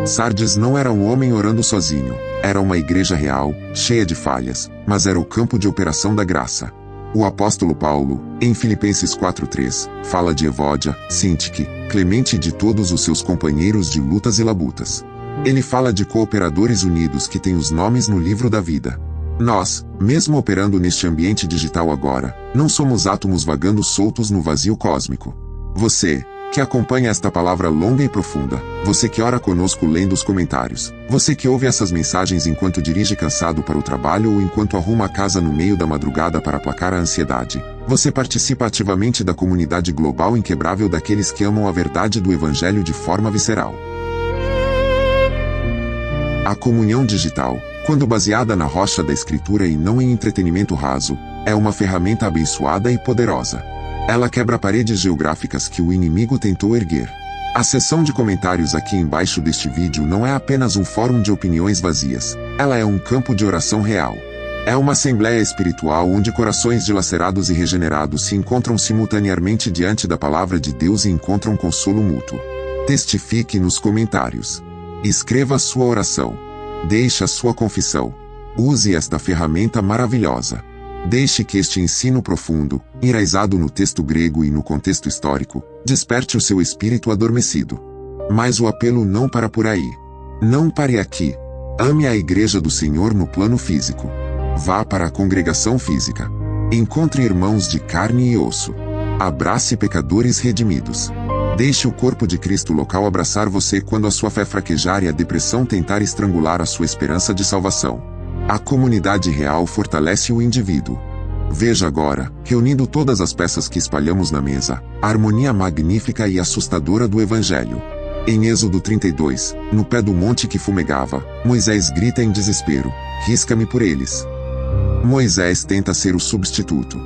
Sardes não era um homem orando sozinho, era uma igreja real, cheia de falhas, mas era o campo de operação da graça. O apóstolo Paulo, em Filipenses 4:3, fala de Evódia, Sintique, Clemente e de todos os seus companheiros de lutas e labutas. Ele fala de cooperadores unidos que têm os nomes no livro da vida. Nós, mesmo operando neste ambiente digital agora, não somos átomos vagando soltos no vazio cósmico. Você, que acompanha esta palavra longa e profunda, você que ora conosco lendo os comentários, você que ouve essas mensagens enquanto dirige cansado para o trabalho ou enquanto arruma a casa no meio da madrugada para aplacar a ansiedade, você participa ativamente da comunidade global inquebrável daqueles que amam a verdade do Evangelho de forma visceral. A comunhão digital, quando baseada na rocha da Escritura e não em entretenimento raso, é uma ferramenta abençoada e poderosa. Ela quebra paredes geográficas que o inimigo tentou erguer. A seção de comentários aqui embaixo deste vídeo não é apenas um fórum de opiniões vazias, ela é um campo de oração real. É uma assembleia espiritual onde corações dilacerados e regenerados se encontram simultaneamente diante da palavra de Deus e encontram consolo mútuo. Testifique nos comentários. Escreva sua oração. Deixe a sua confissão. Use esta ferramenta maravilhosa. Deixe que este ensino profundo, enraizado no texto grego e no contexto histórico, desperte o seu espírito adormecido. Mas o apelo não para por aí. Não pare aqui. Ame a igreja do Senhor no plano físico. Vá para a congregação física. Encontre irmãos de carne e osso. Abrace pecadores redimidos. Deixe o corpo de Cristo local abraçar você quando a sua fé fraquejar e a depressão tentar estrangular a sua esperança de salvação. A comunidade real fortalece o indivíduo. Veja agora, reunindo todas as peças que espalhamos na mesa, a harmonia magnífica e assustadora do Evangelho. Em Êxodo 32, no pé do monte que fumegava, Moisés grita em desespero: risca-me por eles. Moisés tenta ser o substituto.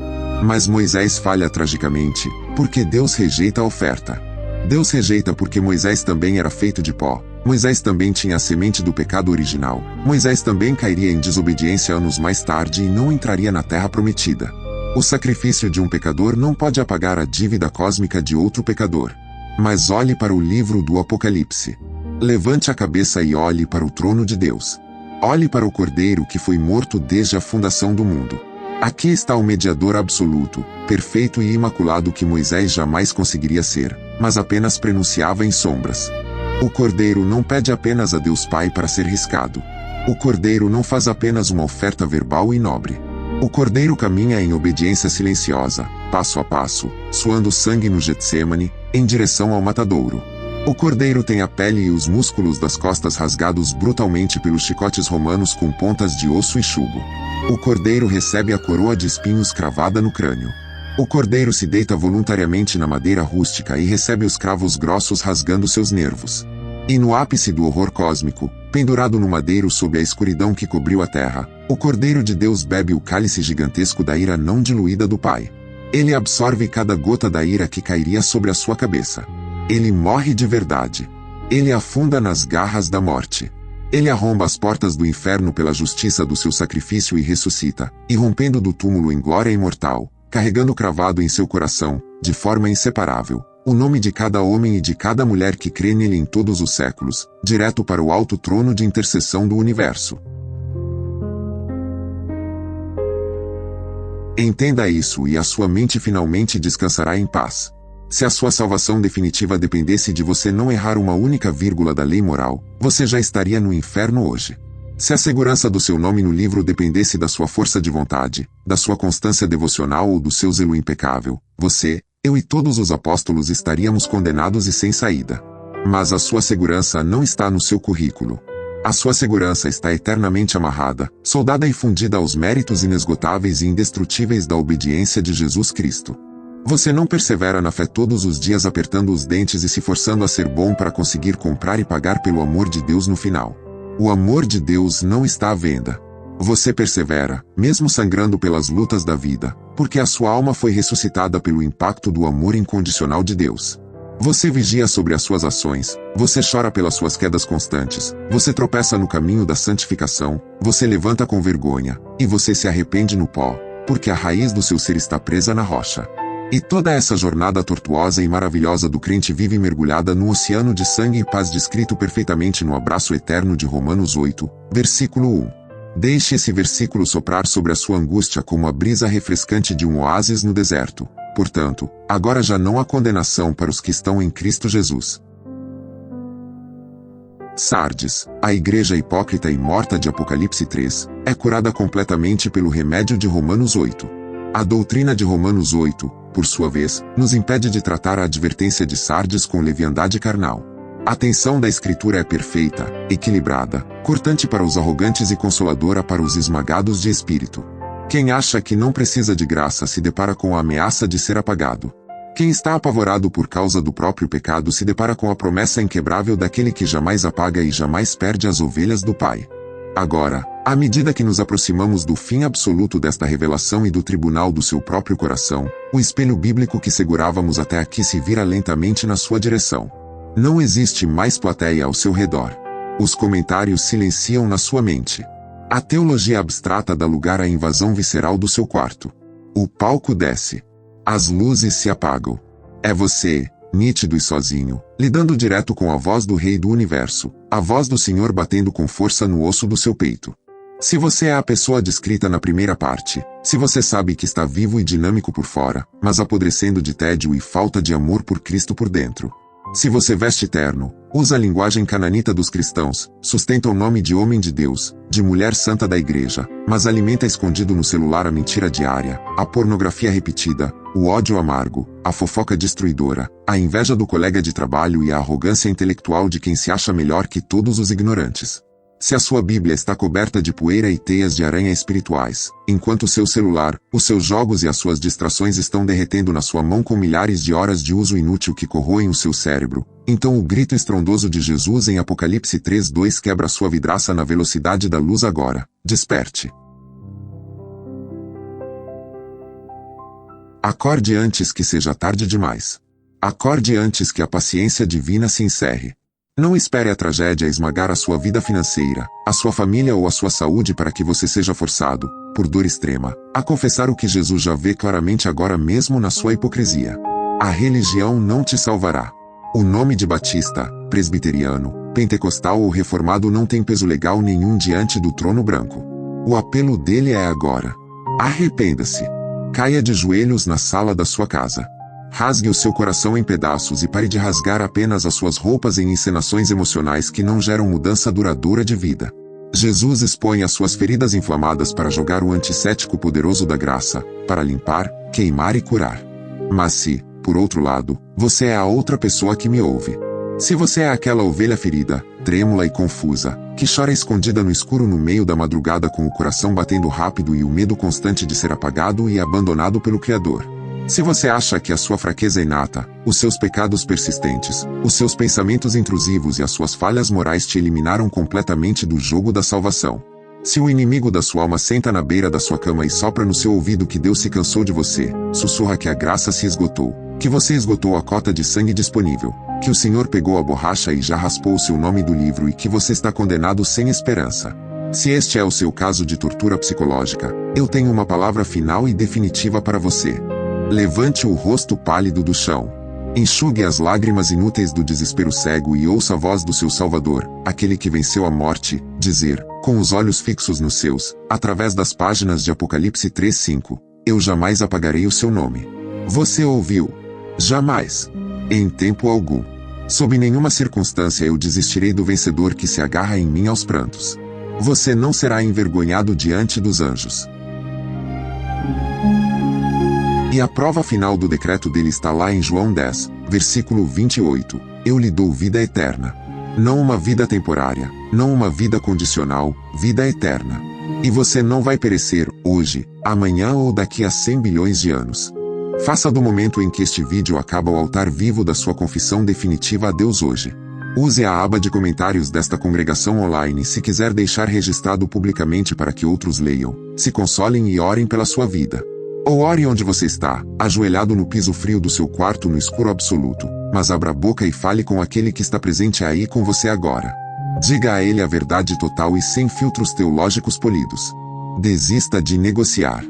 Mas Moisés falha tragicamente, porque Deus rejeita a oferta. Deus rejeita porque Moisés também era feito de pó. Moisés também tinha a semente do pecado original. Moisés também cairia em desobediência anos mais tarde e não entraria na terra prometida. O sacrifício de um pecador não pode apagar a dívida cósmica de outro pecador. Mas olhe para o livro do Apocalipse. Levante a cabeça e olhe para o trono de Deus. Olhe para o Cordeiro que foi morto desde a fundação do mundo. Aqui está o mediador absoluto, perfeito e imaculado que Moisés jamais conseguiria ser, mas apenas prenunciava em sombras. O Cordeiro não pede apenas a Deus Pai para ser riscado. O Cordeiro não faz apenas uma oferta verbal e nobre. O Cordeiro caminha em obediência silenciosa, passo a passo, suando sangue no Getsêmani, em direção ao matadouro. O Cordeiro tem a pele e os músculos das costas rasgados brutalmente pelos chicotes romanos com pontas de osso e chumbo. O Cordeiro recebe a coroa de espinhos cravada no crânio. O Cordeiro se deita voluntariamente na madeira rústica e recebe os cravos grossos rasgando seus nervos. E no ápice do horror cósmico, pendurado no madeiro sob a escuridão que cobriu a terra, o Cordeiro de Deus bebe o cálice gigantesco da ira não diluída do Pai. Ele absorve cada gota da ira que cairia sobre a sua cabeça. Ele morre de verdade. Ele afunda nas garras da morte. Ele arromba as portas do inferno pela justiça do seu sacrifício e ressuscita, irrompendo do túmulo em glória imortal, carregando cravado em seu coração, de forma inseparável, o nome de cada homem e de cada mulher que crê nele em todos os séculos, direto para o alto trono de intercessão do universo. Entenda isso e a sua mente finalmente descansará em paz. Se a sua salvação definitiva dependesse de você não errar uma única vírgula da lei moral, você já estaria no inferno hoje. Se a segurança do seu nome no livro dependesse da sua força de vontade, da sua constância devocional ou do seu zelo impecável, você, eu e todos os apóstolos estaríamos condenados e sem saída. Mas a sua segurança não está no seu currículo. A sua segurança está eternamente amarrada, soldada e fundida aos méritos inesgotáveis e indestrutíveis da obediência de Jesus Cristo. Você não persevera na fé todos os dias apertando os dentes e se forçando a ser bom para conseguir comprar e pagar pelo amor de Deus no final. O amor de Deus não está à venda. Você persevera, mesmo sangrando pelas lutas da vida, porque a sua alma foi ressuscitada pelo impacto do amor incondicional de Deus. Você vigia sobre as suas ações, você chora pelas suas quedas constantes, você tropeça no caminho da santificação, você levanta com vergonha, e você se arrepende no pó, porque a raiz do seu ser está presa na rocha. E toda essa jornada tortuosa e maravilhosa do crente vive mergulhada num oceano de sangue e paz descrito perfeitamente no abraço eterno de Romanos 8, versículo 1. Deixe esse versículo soprar sobre a sua angústia como a brisa refrescante de um oásis no deserto. Portanto, agora já não há condenação para os que estão em Cristo Jesus. Sardes, a igreja hipócrita e morta de Apocalipse 3, é curada completamente pelo remédio de Romanos 8. A doutrina de Romanos 8, por sua vez, nos impede de tratar a advertência de Sardes com leviandade carnal. A atenção da Escritura é perfeita, equilibrada, cortante para os arrogantes e consoladora para os esmagados de espírito. Quem acha que não precisa de graça se depara com a ameaça de ser apagado. Quem está apavorado por causa do próprio pecado se depara com a promessa inquebrável daquele que jamais apaga e jamais perde as ovelhas do Pai. Agora, à medida que nos aproximamos do fim absoluto desta revelação e do tribunal do seu próprio coração, o espelho bíblico que segurávamos até aqui se vira lentamente na sua direção. Não existe mais plateia ao seu redor. Os comentários silenciam na sua mente. A teologia abstrata dá lugar à invasão visceral do seu quarto. O palco desce. As luzes se apagam. É você, nítido e sozinho, lidando direto com a voz do Rei do Universo, a voz do Senhor batendo com força no osso do seu peito. Se você é a pessoa descrita na primeira parte, se você sabe que está vivo e dinâmico por fora, mas apodrecendo de tédio e falta de amor por Cristo por dentro. Se você veste terno, usa a linguagem cananita dos cristãos, sustenta o nome de homem de Deus, de mulher santa da igreja, mas alimenta escondido no celular a mentira diária, a pornografia repetida, o ódio amargo, a fofoca destruidora, a inveja do colega de trabalho e a arrogância intelectual de quem se acha melhor que todos os ignorantes. Se a sua Bíblia está coberta de poeira e teias de aranha espirituais, enquanto o seu celular, os seus jogos e as suas distrações estão derretendo na sua mão com milhares de horas de uso inútil que corroem o seu cérebro, então o grito estrondoso de Jesus em Apocalipse 3:2 quebra sua vidraça na velocidade da luz agora. Desperte. Acorde antes que seja tarde demais. Acorde antes que a paciência divina se encerre. Não espere a tragédia esmagar a sua vida financeira, a sua família ou a sua saúde para que você seja forçado, por dor extrema, a confessar o que Jesus já vê claramente agora mesmo na sua hipocrisia. A religião não te salvará. O nome de batista, presbiteriano, pentecostal ou reformado não tem peso legal nenhum diante do trono branco. O apelo dele é agora. Arrependa-se. Caia de joelhos na sala da sua casa. Rasgue o seu coração em pedaços e pare de rasgar apenas as suas roupas em encenações emocionais que não geram mudança duradoura de vida. Jesus expõe as suas feridas inflamadas para jogar o antisséptico poderoso da graça, para limpar, queimar e curar. Mas se, por outro lado, você é a outra pessoa que me ouve. Se você é aquela ovelha ferida, trêmula e confusa, que chora escondida no escuro no meio da madrugada com o coração batendo rápido e o medo constante de ser apagado e abandonado pelo Criador. Se você acha que a sua fraqueza inata, os seus pecados persistentes, os seus pensamentos intrusivos e as suas falhas morais te eliminaram completamente do jogo da salvação. Se o inimigo da sua alma senta na beira da sua cama e sopra no seu ouvido que Deus se cansou de você, sussurra que a graça se esgotou, que você esgotou a cota de sangue disponível, que o Senhor pegou a borracha e já raspou o seu nome do livro e que você está condenado sem esperança. Se este é o seu caso de tortura psicológica, eu tenho uma palavra final e definitiva para você. Levante o rosto pálido do chão. Enxugue as lágrimas inúteis do desespero cego e ouça a voz do seu Salvador, aquele que venceu a morte, dizer, com os olhos fixos nos seus, através das páginas de Apocalipse 3:5, eu jamais apagarei o seu nome. Você ouviu? Jamais. Em tempo algum. Sob nenhuma circunstância eu desistirei do vencedor que se agarra em mim aos prantos. Você não será envergonhado diante dos anjos. E a prova final do decreto dele está lá em João 10, versículo 28. Eu lhe dou vida eterna. Não uma vida temporária, não uma vida condicional, vida eterna. E você não vai perecer, hoje, amanhã ou daqui a 100 bilhões de anos. Faça do momento em que este vídeo acaba o altar vivo da sua confissão definitiva a Deus hoje. Use a aba de comentários desta congregação online se quiser deixar registrado publicamente para que outros leiam, se consolem e orem pela sua vida. Ou ore onde você está, ajoelhado no piso frio do seu quarto no escuro absoluto, mas abra a boca e fale com aquele que está presente aí com você agora. Diga a ele a verdade total e sem filtros teológicos polidos. Desista de negociar.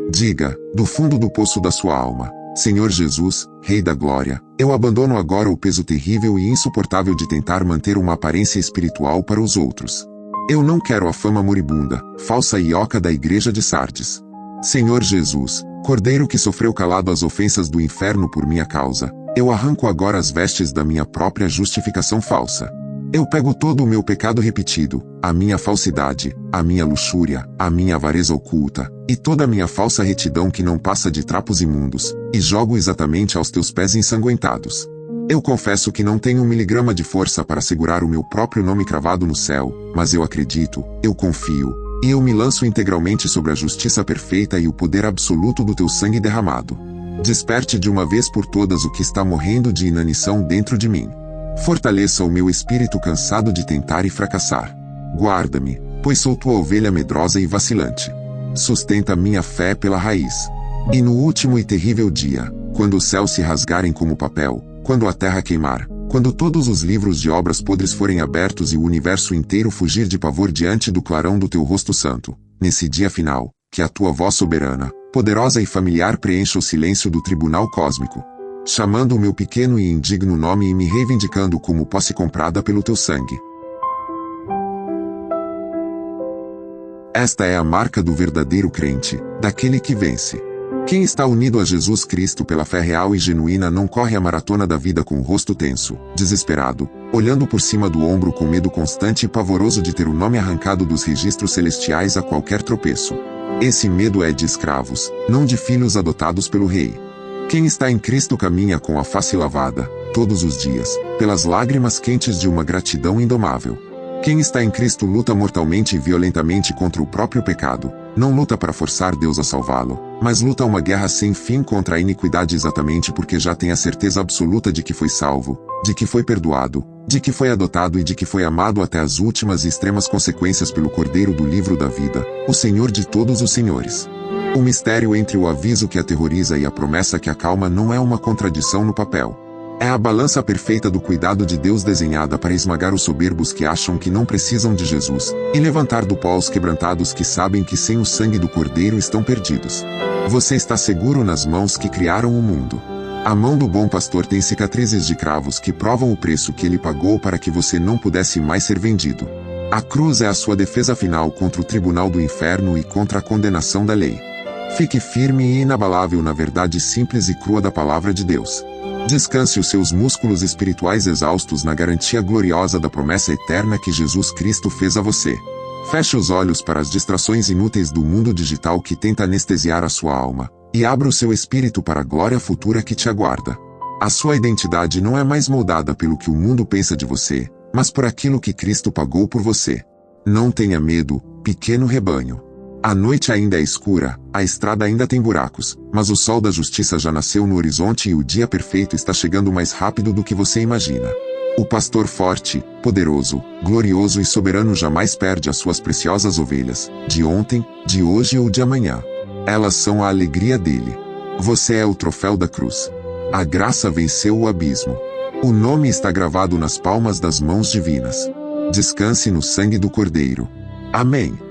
Diga, do fundo do poço da sua alma, Senhor Jesus, Rei da Glória, eu abandono agora o peso terrível e insuportável de tentar manter uma aparência espiritual para os outros. Eu não quero a fama moribunda, falsa e oca da igreja de Sardes. Senhor Jesus, Cordeiro que sofreu calado as ofensas do inferno por minha causa, eu arranco agora as vestes da minha própria justificação falsa. Eu pego todo o meu pecado repetido, a minha falsidade, a minha luxúria, a minha avareza oculta, e toda a minha falsa retidão que não passa de trapos imundos, e jogo exatamente aos teus pés ensanguentados. Eu confesso que não tenho 1 miligrama de força para segurar o meu próprio nome cravado no céu, mas eu acredito, eu confio, e eu me lanço integralmente sobre a justiça perfeita e o poder absoluto do teu sangue derramado. Desperte de uma vez por todas o que está morrendo de inanição dentro de mim. Fortaleça o meu espírito cansado de tentar e fracassar. Guarda-me, pois sou tua ovelha medrosa e vacilante. Sustenta minha fé pela raiz. E no último e terrível dia, quando os céus se rasgarem como papel, quando a terra queimar, quando todos os livros de obras podres forem abertos e o universo inteiro fugir de pavor diante do clarão do teu rosto santo, nesse dia final, que a tua voz soberana, poderosa e familiar preencha o silêncio do tribunal cósmico, chamando o meu pequeno e indigno nome e me reivindicando como posse comprada pelo teu sangue. Esta é a marca do verdadeiro crente, daquele que vence. Quem está unido a Jesus Cristo pela fé real e genuína não corre a maratona da vida com o rosto tenso, desesperado, olhando por cima do ombro com medo constante e pavoroso de ter o nome arrancado dos registros celestiais a qualquer tropeço. Esse medo é de escravos, não de filhos adotados pelo Rei. Quem está em Cristo caminha com a face lavada, todos os dias, pelas lágrimas quentes de uma gratidão indomável. Quem está em Cristo luta mortalmente e violentamente contra o próprio pecado, não luta para forçar Deus a salvá-lo, mas luta uma guerra sem fim contra a iniquidade exatamente porque já tem a certeza absoluta de que foi salvo, de que foi perdoado, de que foi adotado e de que foi amado até as últimas e extremas consequências pelo Cordeiro do livro da vida, o Senhor de todos os senhores. O mistério entre o aviso que aterroriza e a promessa que acalma não é uma contradição no papel. É a balança perfeita do cuidado de Deus desenhada para esmagar os soberbos que acham que não precisam de Jesus, e levantar do pó os quebrantados que sabem que sem o sangue do Cordeiro estão perdidos. Você está seguro nas mãos que criaram o mundo. A mão do bom pastor tem cicatrizes de cravos que provam o preço que ele pagou para que você não pudesse mais ser vendido. A cruz é a sua defesa final contra o tribunal do inferno e contra a condenação da lei. Fique firme e inabalável na verdade simples e crua da palavra de Deus. Descanse os seus músculos espirituais exaustos na garantia gloriosa da promessa eterna que Jesus Cristo fez a você. Feche os olhos para as distrações inúteis do mundo digital que tenta anestesiar a sua alma, e abra o seu espírito para a glória futura que te aguarda. A sua identidade não é mais moldada pelo que o mundo pensa de você, mas por aquilo que Cristo pagou por você. Não tenha medo, pequeno rebanho. A noite ainda é escura, a estrada ainda tem buracos, mas o sol da justiça já nasceu no horizonte e o dia perfeito está chegando mais rápido do que você imagina. O pastor forte, poderoso, glorioso e soberano jamais perde as suas preciosas ovelhas, de ontem, de hoje ou de amanhã. Elas são a alegria dele. Você é o troféu da cruz. A graça venceu o abismo. O nome está gravado nas palmas das mãos divinas. Descanse no sangue do Cordeiro. Amém.